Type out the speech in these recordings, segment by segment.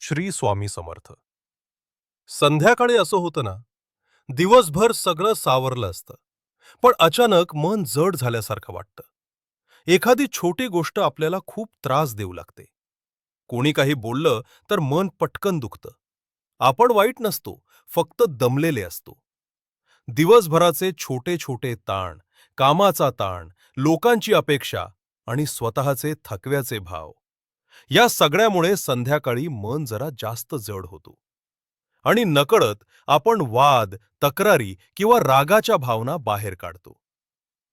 श्री स्वामी समर्थ. संध्याकाळी असं होतं ना, दिवसभर सगळं सावरलं असतं, पण अचानक मन जड झाल्यासारखं वाटतं. एखादी छोटी गोष्ट आपल्याला खूप त्रास देऊ लागते. कोणी काही बोललं तर मन पटकन दुखतं. आपण वाईट नसतो, फक्त दमलेले असतो. दिवसभराचे छोटे छोटे ताण, कामाचा ताण, लोकांची अपेक्षा आणि स्वतःचे थकव्याचे भाव, या सगळ्यामुळे संध्याकाळी मन जरा जास्त जड होतो. आणि नकळत आपण वाद, तक्रारी किंवा रागाच्या भावना बाहेर काढतो.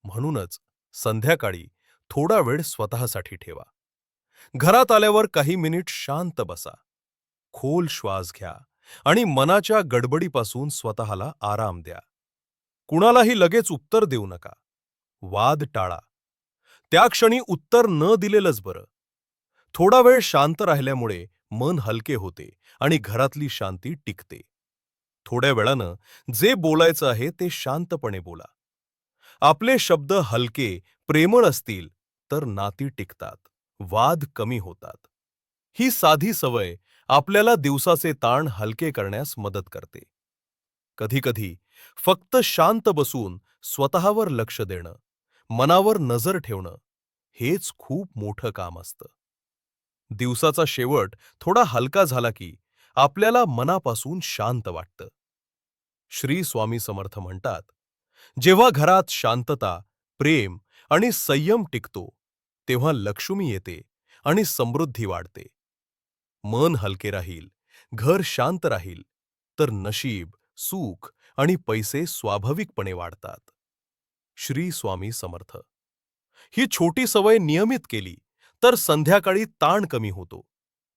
म्हणूनच संध्याकाळी थोडा वेळ स्वतःसाठी ठेवा. घरात आल्यावर काही मिनिट शांत बसा. खोल श्वास घ्या आणि मनाच्या गडबडीपासून स्वतःला आराम द्या. कुणालाही लगेच उत्तर देऊ नका. वाद टाळा. त्या क्षणी उत्तर न दिलेलंच बरं. थोडा वेळ शांत राहिल्यामुळे मन हलके होते आणि घरातली शांती टिकते. थोड्या वेळानं जे बोलायचं आहे ते शांतपणे बोला. आपले शब्द हलके, प्रेमळ असतील तर नाती टिकतात, वाद कमी होतात. ही साधी सवय आपल्याला दिवसाचे ताण हलके करण्यास मदत करते. कधी-कधी फक्त शांत बसून स्वतःवर लक्ष देणं, मनावर नजर ठेवणं, हेच खूप मोठं काम असतं. दिवसाचा शेवट थोडा हलका झाला की आपल्याला मनापासून शांत वाटतं. श्री स्वामी समर्थ म्हणतात, जेव्हा घरात शांतता, प्रेम आणि संयम टिकतो, तेव्हा लक्ष्मी येते आणि समृद्धी वाढते. मन हलके राहील, घर शांत राहील, तर नशीब, सुख आणि पैसे स्वाभाविकपणे वाढतात. श्री स्वामी समर्थ. ही छोटी सवय नियमित केली तर संध्याकाळी ताण कमी होतो,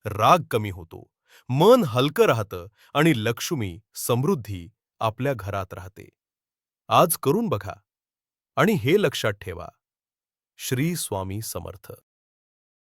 राग कमी होतो, मन हलकं राहतं आणि लक्ष्मी, समृद्धी आपल्या घरात राहते. आज करून बघा आणि हे लक्षात ठेवा. श्री स्वामी समर्थ.